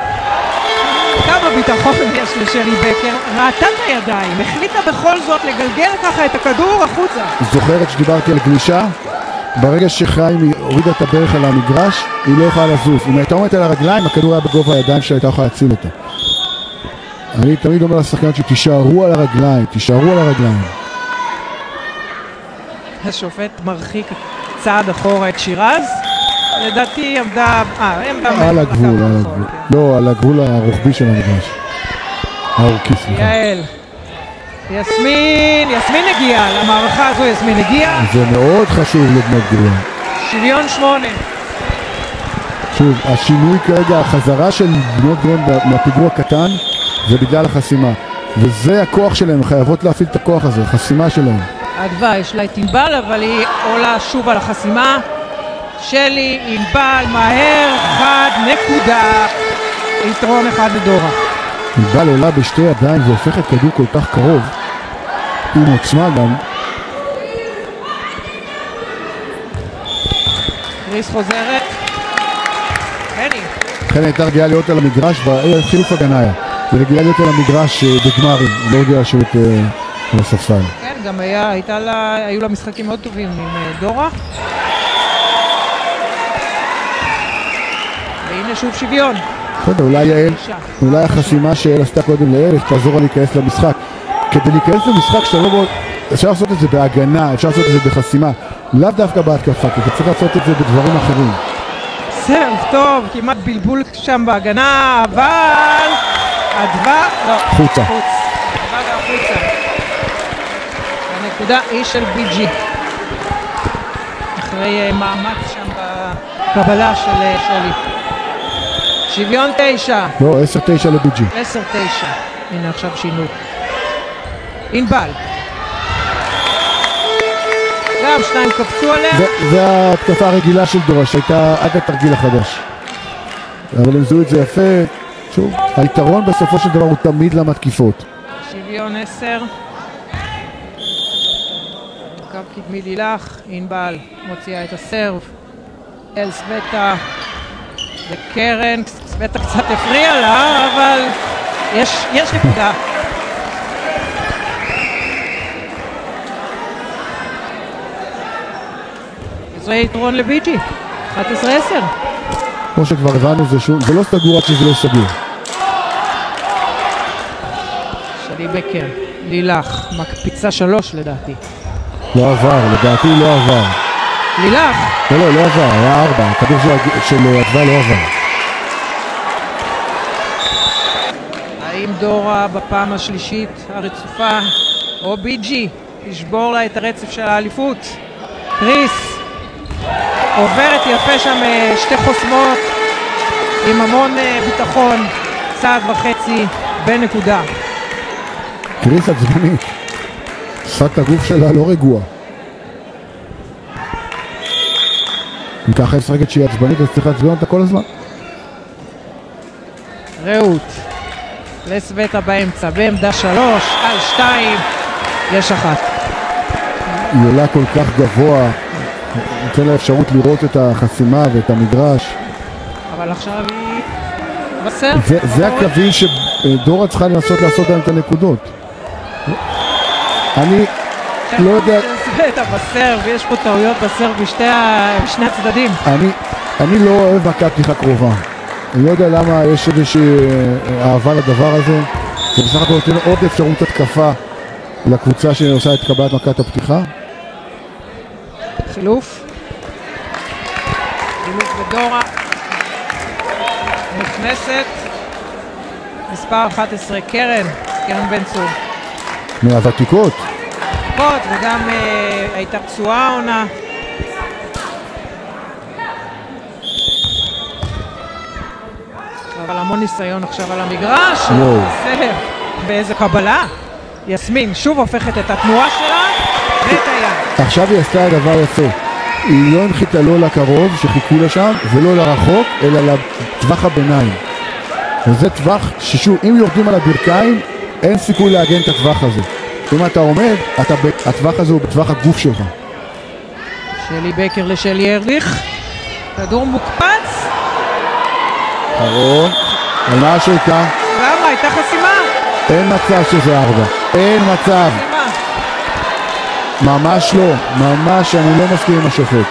Speaker 1: כמה ביטחון יש לשרי בקר, ראתה את הידיים, החליטה בכל זאת לגלגל ככה את הכדור החוצה.
Speaker 2: זוכרת שדיברתי על גלישה? ברגע שחיים הורידה את הברך על המגרש, היא לא יכולה לזוז. אם הייתה עומדת על הרגליים, הכדור היה בגובה הידיים שהייתה יכולה להציל אותה. אני תמיד אומר לשחקנות שתישארו על הרגליים, תישארו על הרגליים.
Speaker 1: השופט מרחיק צעד אחורה את שירז, לדעתי עמדה...
Speaker 2: על הגבול, על הגבול. לא, על הגבול הרוחבי של המגרש. האורכי, סליחה.
Speaker 1: יעל. יסמין הגיעה, למערכה הזו יסמין הגיעה.
Speaker 2: זה מאוד חשוב לבנות בריאון.
Speaker 1: שוויון 8.
Speaker 2: שוב, השינוי כרגע, החזרה של בנות בריאון מהפיגוע קטן, זה בגלל החסימה. וזה הכוח שלהם, חייבות להפעיל את הכוח הזה, החסימה שלהם.
Speaker 1: אדווה, יש לה את ענבל, אבל היא עולה שוב על החסימה. שלי, ענבל, מהר, 1 נקודה. יתרון 1 לדורה.
Speaker 2: ענבל עולה בשתי ידיים והופכת כדור כל כך קרוב. עם עוצמה גם.
Speaker 1: קריס חוזרת.
Speaker 2: חני הייתה רגילה להיות על המגרש, חילוף הגנה היה. ורגילה להיות על המגרש בגמרים, לא רגילה לשבת על הספסל.
Speaker 1: כן, גם היו לה משחקים מאוד טובים עם דורה. והנה שוב שוויון.
Speaker 2: בסדר, אולי יעל, אולי החסימה שיעל עשתה קודם ליעל, תעזור לה להיכנס למשחק. כדי להיכנס למשחק שאתה לא מאוד, אפשר לעשות את זה בהגנה, אפשר לעשות את זה בחסימה. לאו דווקא בהתקפה, אתה צריך לעשות את זה בדברים אחרים.
Speaker 1: סרב טוב, כמעט בלבול שם בהגנה, אבל... אדווה, לא.
Speaker 2: חוצה.
Speaker 1: אדווה גם חוצה. הנקודה היא של BG. אחרי מאמץ שם בקבלה של שלי. שוויון 9.
Speaker 2: לא, 10-9 ל-BG.
Speaker 1: 10-9. הנה עכשיו שינוי. ענבל. גם 2 קפצו עליה.
Speaker 2: זה ההתקפה הרגילה של דורה שהייתה עד התרגיל החדש. אבל הם זהו את זה יפה. שוב, היתרון בסופו של דבר הוא תמיד למתקיפות.
Speaker 1: שוויון 10. קו קדמי לילך, ענבל מוציאה את הסרב. אל סבטה וקרן. סבטה קצת הפריע לה, אבל יש נקודה. זה יתרון לביג'י, 11-10.
Speaker 2: כמו שכבר הבנו, זה לא סגור עד שזה לא סגור.
Speaker 1: שלי בקר, לילך, מקפיצה 3 לדעתי.
Speaker 2: לא עבר, לדעתי לא עבר.
Speaker 1: לילך?
Speaker 2: לא עבר, היה 4, הכדור של אדווה לא עבר.
Speaker 1: האם דורה בפעם השלישית הרצופה, או ביג'י, תשבור לה את הרצף של האליפות? קריס עוברת יפה שם 2 חוסמות עם המון ביטחון, צעד וחצי בנקודה.
Speaker 2: קריס עצבנית, שפת הגוף שלה לא רגועה. אם ככה היא משחקת שהיא עצבנית, אז צריך להצביע אותה כל הזמן.
Speaker 1: רעות לסבטה באמצע, בעמדה 3 על 2, יש 1.
Speaker 2: היא עולה כל כך גבוה, נותן לה אפשרות לראות את החסימה ואת המגרש.
Speaker 1: אבל עכשיו היא בסרב.
Speaker 2: זה הקווים שדורה צריכה לנסות לעשות להם את הנקודות. אני לא יודע...
Speaker 1: סבטה בסרב, יש פה טעויות בסרב בשני הצדדים.
Speaker 2: אני לא אוהב מכת פתיחה קרובה. אני לא יודע למה יש איזושהי אהבה לדבר הזה. זה בסך הכל נותן עוד אפשרות התקפה לקבוצה שעושה את קבלת מכת הפתיחה.
Speaker 1: חילוף בדורה נכנסת מספר 11 קרן בן צור
Speaker 2: מהוותיקות
Speaker 1: וגם הייתה פצועה עונה. אבל המון ניסיון עכשיו על המגרש. באיזה קבלה. יסמין שוב הופכת את התנועה שלה ואת היד.
Speaker 2: עכשיו היא עשתה דבר יפה. היא לא הנחיתה לא לקרוב שחיכו לשם ולא לרחוק, אלא לטווח הביניים. וזה טווח ששוב, אם יורדים על הברכיים, אין סיכוי להגן את הטווח הזה. אם אתה עומד, הטווח הזה הוא בטווח הגוף שלך.
Speaker 1: שלי בקר לשלי ארליך, כדור מוקפץ.
Speaker 2: אחרון, על מה השריקה?
Speaker 1: למה? הייתה חסימה?
Speaker 2: אין מצב שזה 4, אין מצב. ממש לא, ממש אני לא מסכים עם השופט.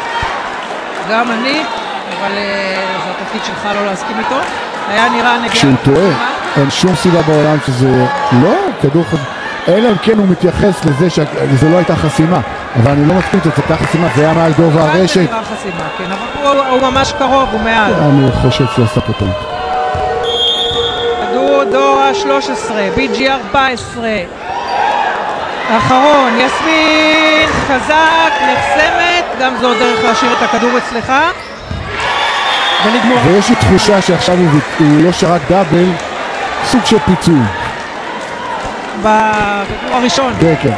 Speaker 1: גם אני, אבל זה התפקיד שלך לא להסכים איתו. היה נראה נגיעה.
Speaker 2: כשהוא טועה, אין שום סיבה בעולם שזה... לא, כדור חסימה. אלא אם כן הוא מתייחס לזה שזה לא הייתה חסימה. אבל אני לא מסכים שזו הייתה חסימה, זה היה מעל גובה הרשת.
Speaker 1: זה נראה חסימה, כן, אבל הוא ממש קרוב, הוא מעל.
Speaker 2: אני חושב שהוא עשה פה טעות.
Speaker 1: כדור דורה 13, ביג'י 14. אחרון, יסמין, חזק, נחסמת, גם זו דרך להשאיר את הכדור אצלך ולגמור.
Speaker 2: ויש לי תחושה שעכשיו הוא לא שרק דאבל, סוג של פיצוי.
Speaker 1: בכדור הראשון.
Speaker 2: כן.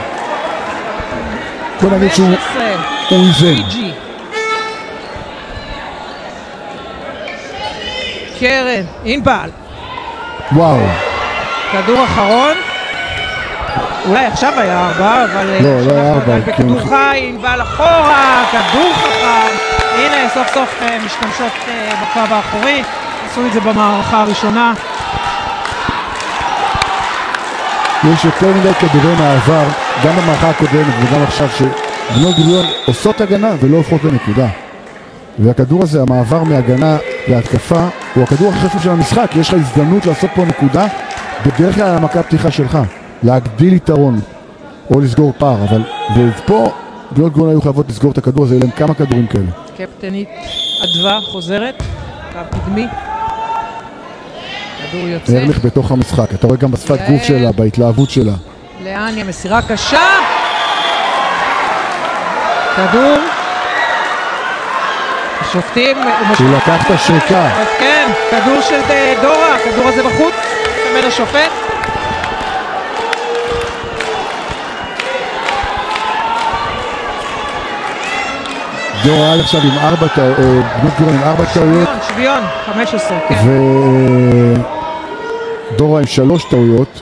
Speaker 2: בוא נגיד שהוא איזן.
Speaker 1: קרן, ענבל.
Speaker 2: וואו.
Speaker 1: כדור אחרון. אולי עכשיו היה 4, אבל...
Speaker 2: לא היה 4.
Speaker 1: בכדור חי, ענבל אחורה, כדור חכם. הנה, סוף סוף משתמשות בקו האחורי. עשו את זה במערכה הראשונה.
Speaker 2: יש יותר מדי כדורי מעבר, גם במערכה הקודמת וגם עכשיו, שבנות גוריון עושות הגנה ולא הופכות לנקודה. והכדור הזה, המעבר מהגנה להתקפה, הוא הכדור הכי חשוב של המשחק. יש לך הזדמנות לעשות פה נקודה, בדרך כלל על המכה הפתיחה שלך. להגדיל יתרון, או לסגור פער, אבל ופה, בנות גוריון היו חייבות לסגור את הכדור הזה, אליהם כמה כדורים כאלה.
Speaker 1: קפטנית אדווה חוזרת, קו קדמי. כדור יוצא.
Speaker 2: ארליך בתוך המשחק, אתה רואה גם בשפת גוף שלה, בהתלהבות שלה.
Speaker 1: לאניה, מסירה קשה. כדור. השופטים.
Speaker 2: הוא לקח את השריקה.
Speaker 1: כן, כדור של דורה, הכדור הזה בחוץ. עומד השופט.
Speaker 2: דורה עד עכשיו עם 4 טעויות.
Speaker 1: שוויון, 15, כן.
Speaker 2: ודורה עם 3 טעויות.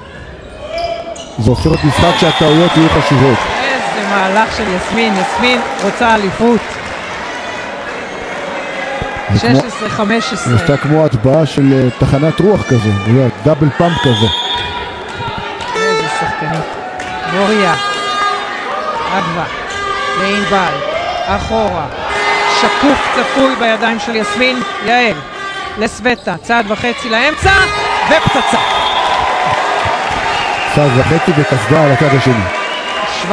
Speaker 2: זה הופך להיות משחק שהטעויות יהיו חשובות.
Speaker 1: איזה מהלך של יסמין, יסמין רוצה אליפות. 16-15.
Speaker 2: זה עשתה כמו הצבעה של תחנת רוח כזה, דאבל פאמפ כזה.
Speaker 1: איזה שחקנית. מוריה. אדווה. לענבל. אחורה, שקוף צפוי בידיים של יסמין, יעל, לסווטה, צעד וחצי לאמצע, ופצצה.
Speaker 2: צעד וחצי וקסדה על הצד השני.
Speaker 1: 17-15.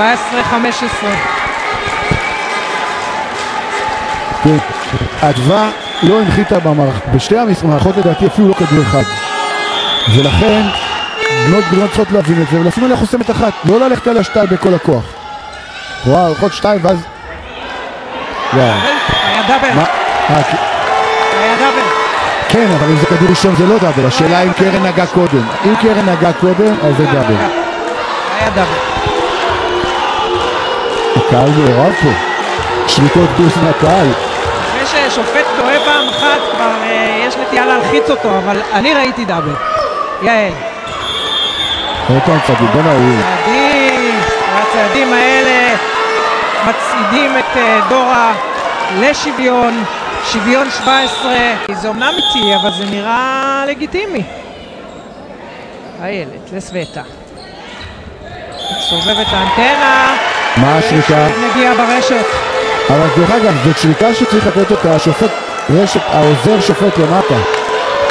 Speaker 2: כן, אדווה לא הנחיתה בשתי המערכות לדעתי אפילו לא כדור אחד. ולכן, בנות גוריון צריכות להבין את זה, ולפעמים עליה חוסמת אחת, לא ללכת על השתיים בכל הכוח. רואה, הולכות 2 ואז...
Speaker 1: היה דאבל. היה דאבל.
Speaker 2: כן, אבל אם זה כדור ראשון זה לא דאבל. השאלה אם קרן נגע קודם. אם קרן נגע קודם, אז זה דאבל.
Speaker 1: היה דאבל.
Speaker 2: הקהל מעורב פה. שריקות דוס מהקהל.
Speaker 1: אחרי ששופט טועה פעם אחת, כבר יש נטייה להלחיץ אותו, אבל אני ראיתי דאבל. יעל.
Speaker 2: אותם צעדים, בוא נעול.
Speaker 1: הצעדים האלה מצעידים את דורה לשוויון, שוויון 17. זה אומנם איטי, אבל זה נראה לגיטימי. איילת, לסווטה. סובבת האנטנה.
Speaker 2: מה השריקה?
Speaker 1: נגיע ברשת.
Speaker 2: אבל דרך אגב, זאת שריקה שצריך לתת אותה, השופט רשת, העוזר שופט למטה.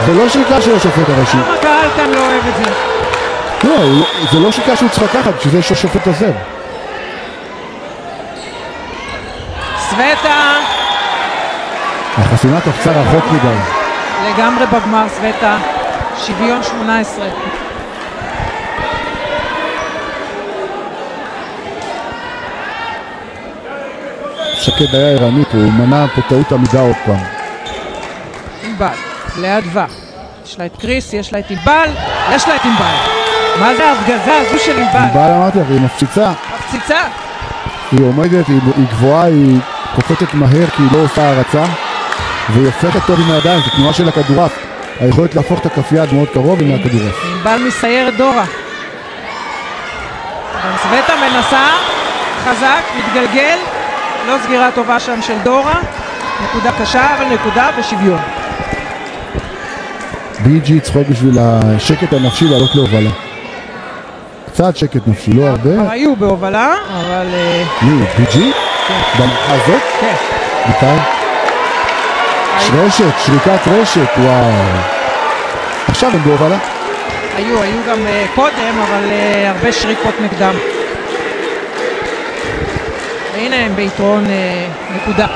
Speaker 2: זה לא שריקה של השופט הראשי.
Speaker 1: למה קהל כאן לא אוהב את זה?
Speaker 2: לא, זה לא שריקה שהוא צריך לקחת, שזה יש השופט עוזר.
Speaker 1: סווטה.
Speaker 2: החסימה תפצה רחוק מדי.
Speaker 1: לגמרי בגמר סווטה. שוויון 18.
Speaker 2: שקד היה ערני פה, הוא מנע פה טעות עמידה עוד פעם.
Speaker 1: ענבל, לאדווה. יש לה את קריס, יש לה את ענבל, יש לה את ענבל. מה זה ההפגזה הזו של ענבל?
Speaker 2: ענבל אמרתי לך, היא מפציצה.
Speaker 1: מפציצה.
Speaker 2: היא עומדת, היא גבוהה, היא קופצת מהר כי היא לא עושה הרצה, והיא הופכת טוב עם הידיים, זו תנועה של הכדורף. היכולת להפוך את הכף יד מאוד קרוב עם הכדורף.
Speaker 1: ענבל מסיירת דורה. סווטה מנסה, חזק, מתגלגל, לא סגירה טובה שם של דורה, נקודה קשה, אבל נקודה ושוויון.
Speaker 2: בי.ג'י צריכות בשביל השקט הנפשי לעלות להובלה. קצת שקט נפשי, לא הרבה.
Speaker 1: היו בהובלה, אבל...
Speaker 2: מי? בי.ג'י?
Speaker 1: כן.
Speaker 2: במחאה הזאת?
Speaker 1: כן.
Speaker 2: מתי? רשת, שריקת רשת, וואו. עכשיו הם בהובלה.
Speaker 1: היו גם קודם, אבל הרבה שריקות נגדם. והנה הם ביתרון נקודה.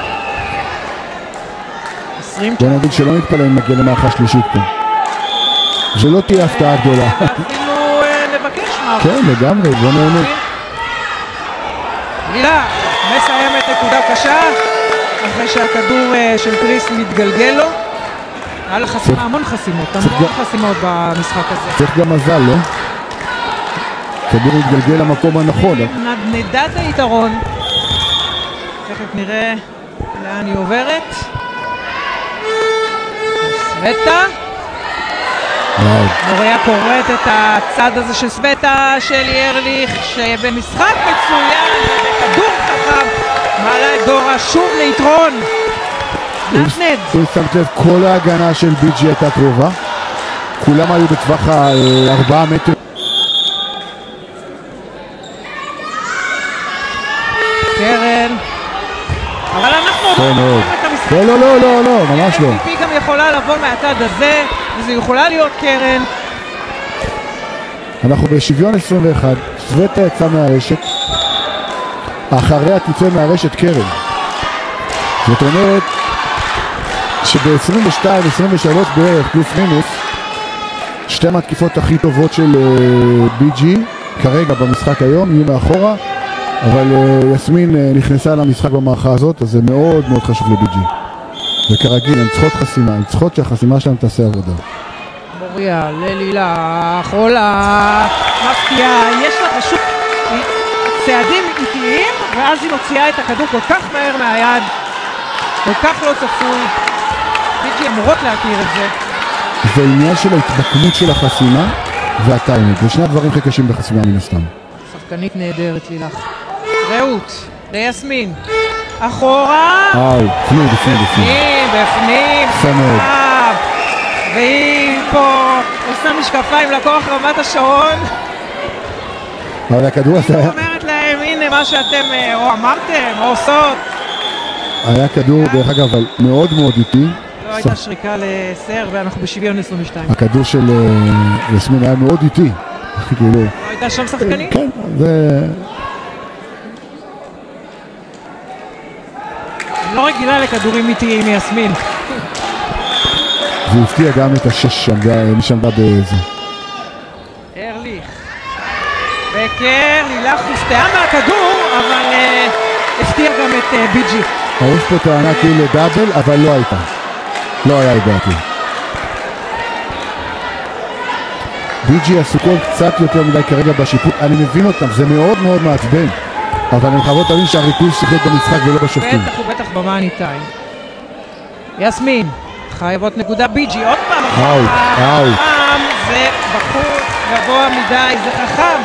Speaker 1: 20.
Speaker 2: בוא נגיד שלא נתפלא אם נגיע למערכה שלישית פה. שלא תהיה הפתעה גדולה.
Speaker 1: אפילו לבקש מה.
Speaker 2: כן, לגמרי, בוא נהנה.
Speaker 1: לילה, מסיימת נקודה קשה, אחרי שהכדור של קריס מתגלגל לו. היה לה חסימה, המון חסימות, המון חסימות במשחק הזה.
Speaker 2: צריך גם מזל, לא? כדור מתגלגל למקום הנכון.
Speaker 1: נדנדת היתרון. תכף נראה לאן היא עוברת. סווטה. מוריה קוראת את הצד הזה של סווטה, של ירליך, שבמשחק מצוין, בכדור חכם, מעלה את דורה שוב ליתרון. נתנד.
Speaker 2: אם שמת לב, כל ההגנה של בי.ג'י הייתה קרובה. כולם היו בטווח 4 מטר.
Speaker 1: קרן. אבל אנחנו
Speaker 2: כן, מאוד.
Speaker 1: את המשחק.
Speaker 2: לא, ממש לא.
Speaker 1: MVP גם יכולה לבוא מהצד הזה, וזה יכולה להיות קרן.
Speaker 2: אנחנו בשוויון 21, סווטה יצא מהרשת, אחריה תצא מהרשת קרן. זאת אומרת שב-22, 23 בערך פלוס מינוס, שתי מהתקיפות הכי טובות של בי.ג'י כרגע במשחק היום יהיו מאחורה, אבל יסמין נכנסה למשחק במערכה הזאת, אז זה מאוד מאוד חשוב לבי.ג'י. וכרגיל, הן צריכות חסימה, הן צריכות שהחסימה שלהם תעשה עבודה.
Speaker 1: מוריה, ללילך, עולה, מפתיעה, יש לה פשוט צעדים איטיים, ואז היא מוציאה את הכדור כל כך מהר מהיד, כל כך לא צפוי. בי.ג'י אמורות להכיר את זה.
Speaker 2: זה עניין של ההתמקמות של החסימה והטיימינג, ושני הדברים הכי קשים בחסימה מן הסתם.
Speaker 1: שחקנית נהדרת לילך. רעות, ליסמין, אחורה.
Speaker 2: בפנים.
Speaker 1: בפנים.
Speaker 2: מאוד.
Speaker 1: והיא פה עושה משקפיים לכוח רמת השרון.
Speaker 2: אבל הכדור הזה היה...
Speaker 1: אומרת להם, הנה מה שאתם או אמרתם או עושות. היה
Speaker 2: כדור, דרך אגב, אבל מאוד מאוד איטי.
Speaker 1: לא הייתה שריקה לסר ואנחנו בשוויון 22.
Speaker 2: הכדור של יסמין היה מאוד איטי.
Speaker 1: לא הייתה שם שחקנים?
Speaker 2: כן, זה...
Speaker 1: לא רגילה לכדורים איטיים מיסמין.
Speaker 2: זה הפתיע גם את השש משמדה בזה.
Speaker 1: ארליך. בקר, לילך הופתעה מהכדור, אבל הפתיע גם את בי.ג'י.
Speaker 2: יש פה טענה כאילו דאבל, אבל לא הייתה. לא היה לדעתי. בי.ג'י עסוקות קצת יותר מדי כרגע בשיפוט, אני מבין אותם, זה מאוד מאוד מעצבן. אבל אני חייבות להבין שהריכוז שיחק במשחק ולא בשופטים.
Speaker 1: בטח ובטח במאני טיים. יסמין, חייבות נקודה בי.ג'י, עוד פעם. פעם זה בחור גבוה מדי, זה חכם.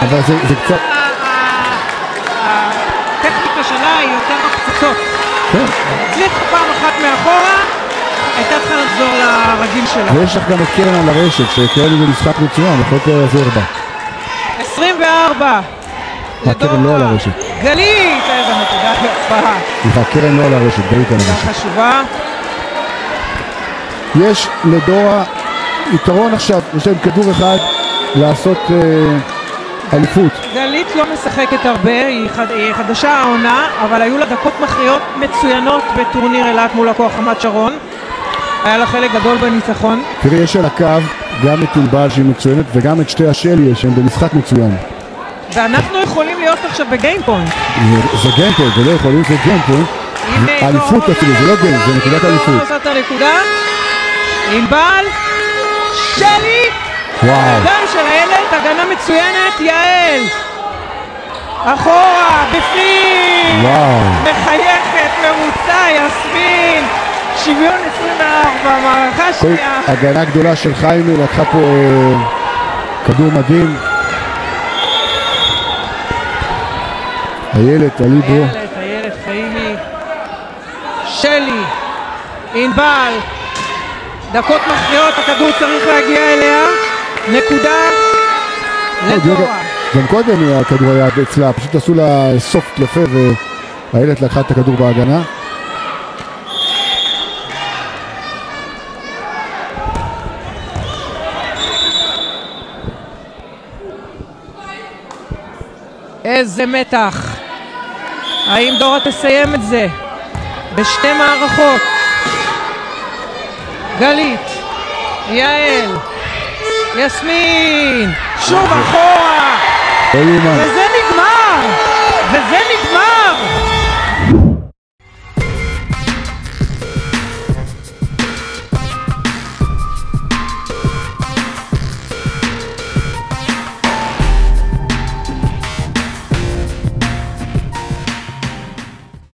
Speaker 2: אבל זה קצת...
Speaker 1: הטכניקה שלה היא יותר מחצצות.
Speaker 2: כן.
Speaker 1: הצליחה פעם אחת מאחורה, הייתה צריכה לחזור לרגיל שלה.
Speaker 2: ויש לך גם את קרן על הרשת, שקרן במשחק מצוין, יכולת לעזור בה.
Speaker 1: 24.
Speaker 2: קרן לא על הרשת.
Speaker 1: גלית, איזה נקודה יפה.
Speaker 2: סליחה, קרן לא על הרשת, גלית על הרשת.
Speaker 1: נקודה חשובה.
Speaker 2: יש לדורה יתרון עכשיו, יש להם כדור אחד לעשות אליפות.
Speaker 1: גלית לא משחקת הרבה, היא חדשה העונה, אבל היו לה דקות מכריעות מצוינות בטורניר אילת מול הכוח רמת שרון. היה לה חלק גדול בניצחון.
Speaker 2: תראי, יש על הקו גם את ענבל שהיא מצוינת וגם את שתי השלי שהם במשחק מצוין.
Speaker 1: ואנחנו יכולים להיות עכשיו בגיימפוינט.
Speaker 2: זה גיימפוינט, זה לא יכולים, זה גיימפוינט. אליפות אפילו, זה לא גיים, זה נקודת אליפות.
Speaker 1: עושה את הנקודה. ענבל, שלי.
Speaker 2: וואו.
Speaker 1: הידיים של הילד, הגנה מצוינת, יעל. אחורה, בפנים!
Speaker 2: וואו.
Speaker 1: מחייכת, מרוצה, יסמין! שוויון 24, מערכה שנייה.
Speaker 2: הגנה גדולה של חיימי, לקחה פה כדור מדהים. איילת, הליברו.
Speaker 1: איילת חיימי. שלי, ענבל. דקות מכריעות, הכדור צריך להגיע אליה. נקודה לדורה.
Speaker 2: גם קודם הכדור היה אצלה, פשוט עשו לה סופט יפה והאיילת לקחה את הכדור בהגנה.
Speaker 1: איזה מתח. האם דורה תסיים את זה בשתי מערכות? גלית, יעל, יסמין, שוב אחורה, וזה נגמר, וזה נגמר.